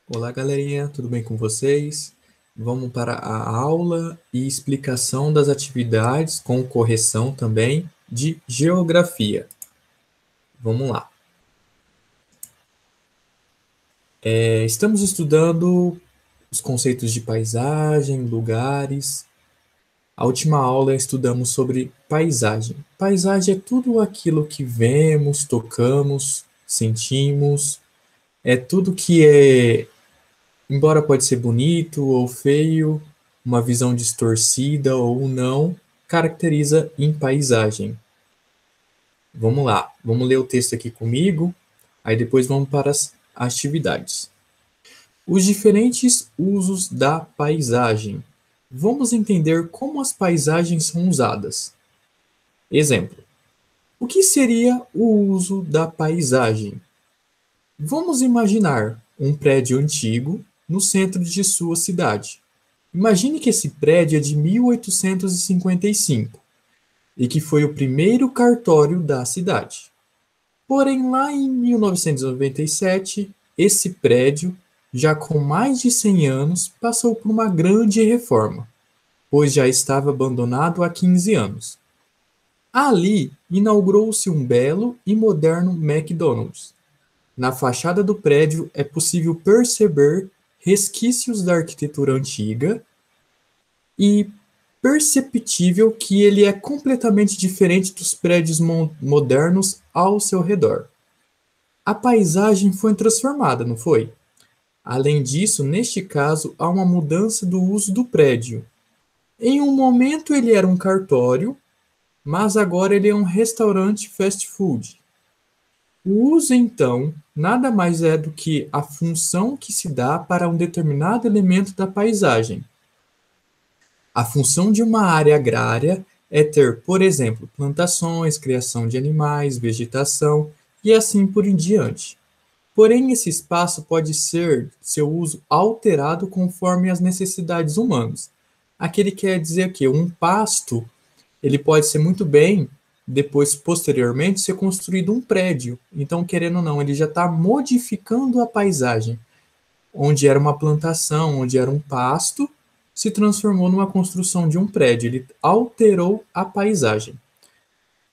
Olá, galerinha, tudo bem com vocês? Vamos para a aula e explicação das atividades, com correção também, de geografia. Vamos lá. Estamos estudando os conceitos de paisagem, lugares. A última aula estudamos sobre paisagem. Paisagem é tudo aquilo que vemos, tocamos, sentimos, é tudo que embora pode ser bonito ou feio, uma visão distorcida ou não, caracteriza em paisagem. Vamos lá, vamos ler o texto aqui comigo, aí depois vamos para as atividades. Os diferentes usos da paisagem. Vamos entender como as paisagens são usadas. Exemplo: o que seria o uso da paisagem? Vamos imaginar um prédio antigo no centro de sua cidade. Imagine que esse prédio é de 1855 e que foi o primeiro cartório da cidade. Porém, lá em 1997, esse prédio, já com mais de 100 anos, passou por uma grande reforma, pois já estava abandonado há 15 anos. Ali, inaugurou-se um belo e moderno McDonald's. Na fachada do prédio é possível perceber resquícios da arquitetura antiga e perceptível que ele é completamente diferente dos prédios modernos ao seu redor. A paisagem foi transformada, não foi? Além disso, neste caso, há uma mudança do uso do prédio. Em um momento ele era um cartório, mas agora ele é um restaurante fast food. O uso, então, nada mais é do que a função que se dá para um determinado elemento da paisagem. A função de uma área agrária é ter, por exemplo, plantações, criação de animais, vegetação e assim por em diante. Porém, esse espaço pode ser seu uso alterado conforme as necessidades humanas. Aquele quer dizer que um pasto, ele pode ser muito bem, depois, posteriormente, ser construído um prédio. Então, querendo ou não, ele já está modificando a paisagem. Onde era uma plantação, onde era um pasto, se transformou numa construção de um prédio. Ele alterou a paisagem.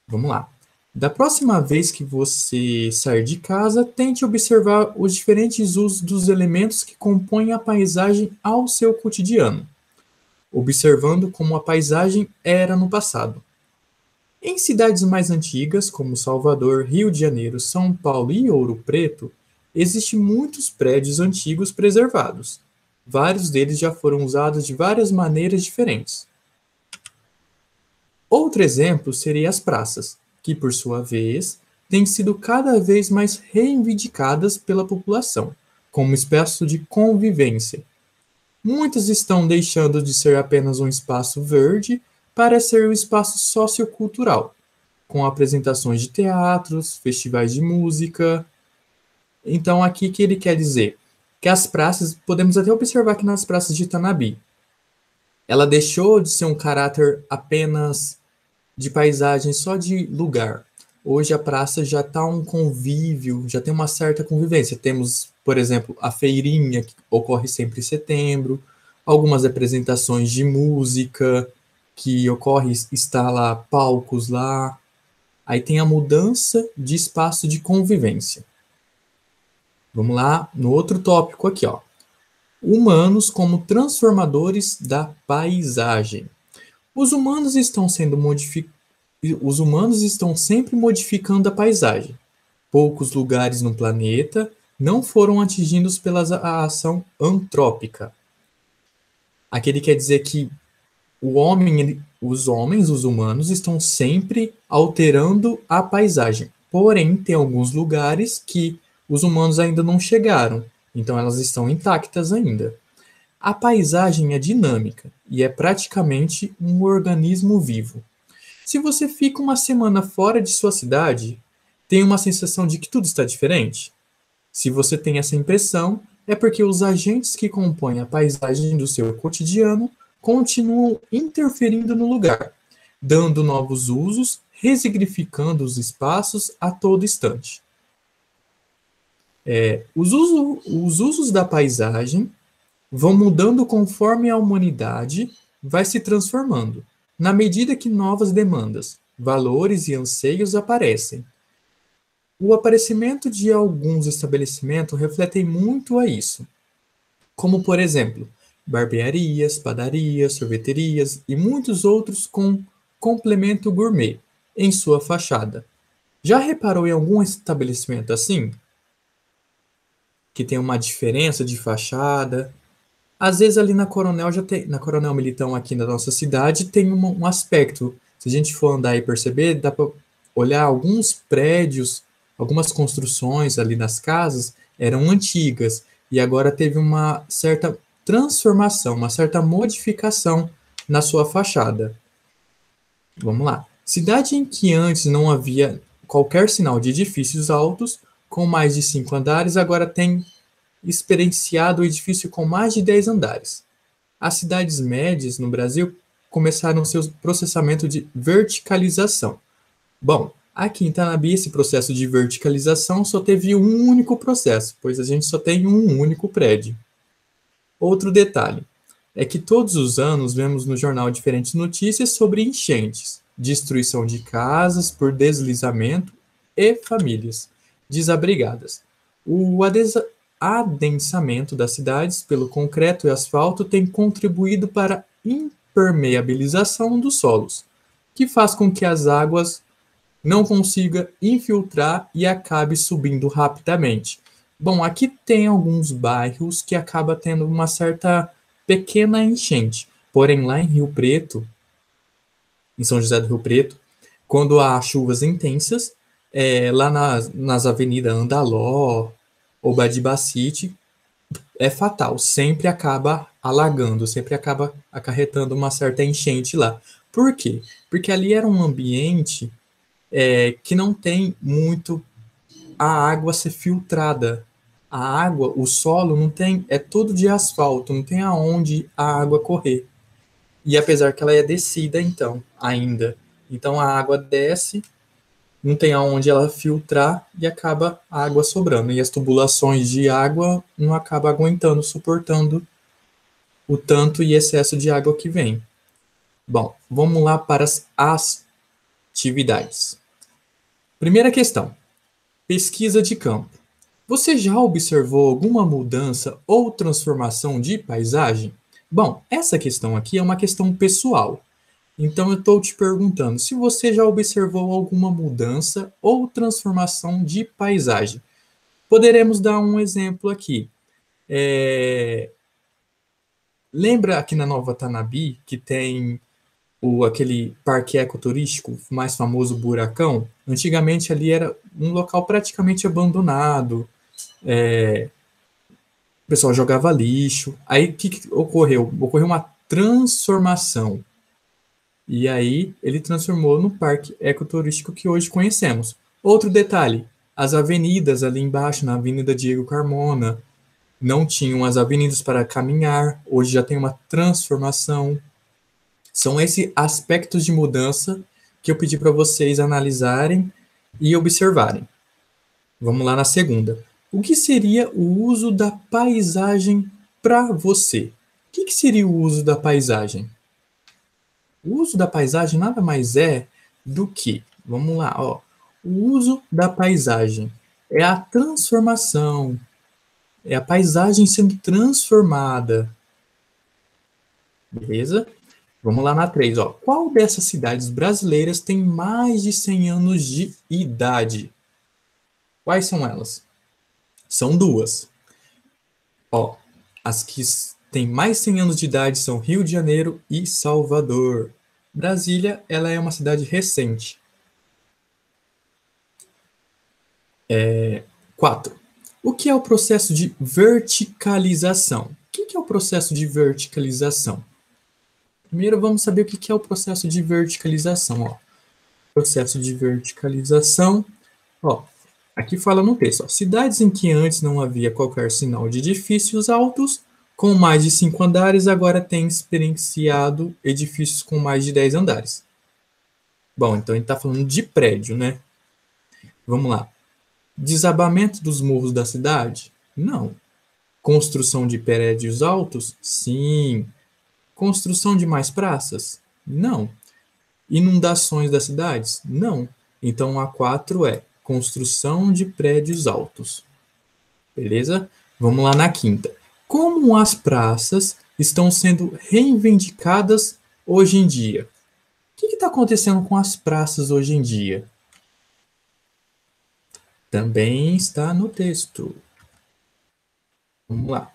Vamos lá. Da próxima vez que você sair de casa, tente observar os diferentes usos dos elementos que compõem a paisagem ao seu cotidiano, observando como a paisagem era no passado. Em cidades mais antigas, como Salvador, Rio de Janeiro, São Paulo e Ouro Preto, existem muitos prédios antigos preservados. Vários deles já foram usados de várias maneiras diferentes. Outro exemplo seria as praças, que, por sua vez, têm sido cada vez mais reivindicadas pela população, como espaço de convivência. Muitas estão deixando de ser apenas um espaço verde para ser um espaço sociocultural, com apresentações de teatros, festivais de música. Então, aqui que ele quer dizer que as praças, podemos até observar que nas praças de Tanabi, ela deixou de ser um caráter apenas de paisagem só de lugar. Hoje a praça já está um convívio, já tem uma certa convivência. Temos, por exemplo, a feirinha, que ocorre sempre em setembro, algumas apresentações de música, que ocorre, está lá, palcos lá. Aí tem a mudança de espaço de convivência. Vamos lá, no outro tópico aqui, ó. Humanos como transformadores da paisagem. Os humanos estão sendo Os humanos estão sempre modificando a paisagem. Poucos lugares no planeta não foram atingidos pela ação antrópica. Aquele quer dizer que os humanos, estão sempre alterando a paisagem. Porém, tem alguns lugares que os humanos ainda não chegaram, então elas estão intactas ainda. A paisagem é dinâmica e é praticamente um organismo vivo. Se você fica uma semana fora de sua cidade, tem uma sensação de que tudo está diferente? Se você tem essa impressão, é porque os agentes que compõem a paisagem do seu cotidiano continuam interferindo no lugar, dando novos usos, resignificando os espaços a todo instante. Os usos da paisagem vão mudando conforme a humanidade vai se transformando, na medida que novas demandas, valores e anseios aparecem. O aparecimento de alguns estabelecimentos refletem muito a isso, como, por exemplo, barbearias, padarias, sorveterias e muitos outros com complemento gourmet em sua fachada. Já reparou em algum estabelecimento assim? Que tem uma diferença de fachada? Às vezes ali na Coronel já tem, na Coronel Militão aqui na nossa cidade tem um aspecto. Se a gente for andar e perceber, dá para olhar alguns prédios, algumas construções ali nas casas eram antigas e agora teve uma certa transformação, uma certa modificação na sua fachada. Vamos lá. Cidade em que antes não havia qualquer sinal de edifícios altos com mais de 5 andares, agora tem experienciado o edifício com mais de 10 andares. As cidades médias no Brasil começaram seu processamento de verticalização. Bom, aqui em Tanabi esse processo de verticalização só teve um único processo, pois a gente só tem um único prédio. Outro detalhe é que todos os anos vemos no jornal diferentes notícias sobre enchentes, destruição de casas por deslizamento e famílias desabrigadas. O adensamento das cidades pelo concreto e asfalto tem contribuído para a impermeabilização dos solos, que faz com que as águas não consigam infiltrar e acabe subindo rapidamente. Bom, aqui tem alguns bairros que acaba tendo uma certa pequena enchente, porém lá em Rio Preto, em São José do Rio Preto, quando há chuvas intensas, lá nas avenidas Andaló ou Badibacite, é fatal, sempre acaba alagando, sempre acaba acarretando uma certa enchente lá. Por quê? Porque ali era um ambiente que não tem muito a água ser filtrada. A água, o solo não tem, é todo de asfalto, não tem aonde a água correr. E apesar que ela é descida, então, ainda. Então a água desce, não tem aonde ela filtrar e acaba a água sobrando. E as tubulações de água não acabam aguentando, suportando o tanto e excesso de água que vem. Bom, vamos lá para as atividades. Primeira questão: pesquisa de campo. Você já observou alguma mudança ou transformação de paisagem? Bom, essa questão aqui é uma questão pessoal. Então eu estou te perguntando se você já observou alguma mudança ou transformação de paisagem. Poderemos dar um exemplo aqui. Lembra aqui na Nova Tanabi que tem aquele parque ecoturístico mais famoso, Buracão? Antigamente ali era um local praticamente abandonado. O pessoal jogava lixo. Aí o que ocorreu? Ocorreu uma transformação. E aí ele transformou no parque ecoturístico que hoje conhecemos. Outro detalhe, as avenidas ali embaixo, na Avenida Diego Carmona, não tinham as avenidas para caminhar, hoje já tem uma transformação. São esses aspectos de mudança que eu pedi para vocês analisarem e observarem. Vamos lá na segunda. O que seria o uso da paisagem para você? O que seria o uso da paisagem? O uso da paisagem nada mais é do que, vamos lá, ó, o uso da paisagem é a transformação, é a paisagem sendo transformada. Beleza? Vamos lá na 3, ó. Qual dessas cidades brasileiras tem mais de 100 anos de idade? Quais são elas? São duas. Ó, as que têm mais de 100 anos de idade são Rio de Janeiro e Salvador. Brasília, ela é uma cidade recente. 4. O que é o processo de verticalização? O que é o processo de verticalização? Primeiro vamos saber o que é o processo de verticalização. Ó. Processo de verticalização. Ó, aqui fala no texto. Ó, cidades em que antes não havia qualquer sinal de edifícios altos, com mais de 5 andares, agora têm experienciado edifícios com mais de 10 andares. Bom, então ele está falando de prédio, né? Vamos lá. Desabamento dos morros da cidade? Não. Construção de prédios altos? Sim. Construção de mais praças? Não. Inundações das cidades? Não. Então, a 4 é construção de prédios altos. Beleza? Vamos lá na quinta. Como as praças estão sendo reivindicadas hoje em dia? O que está acontecendo com as praças hoje em dia? Também está no texto. Vamos lá.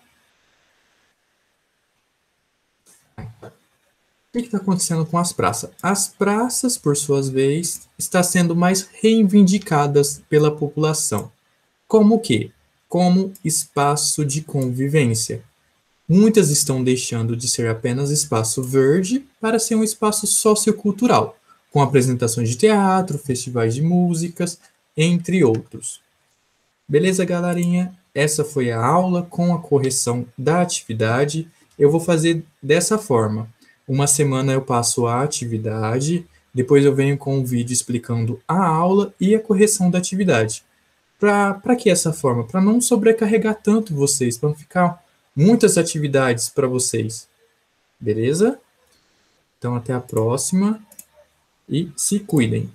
O que está acontecendo com as praças? As praças, por sua vez, estão sendo mais reivindicadas pela população. Como o quê? Como espaço de convivência. Muitas estão deixando de ser apenas espaço verde para ser um espaço sociocultural, com apresentações de teatro, festivais de músicas, entre outros. Beleza, galerinha? Essa foi a aula com a correção da atividade. Eu vou fazer dessa forma. Uma semana eu passo a atividade, depois eu venho com um vídeo explicando a aula e a correção da atividade. Para que essa forma? Para não sobrecarregar tanto vocês, para não ficar muitas atividades para vocês. Beleza? Então, até a próxima e se cuidem.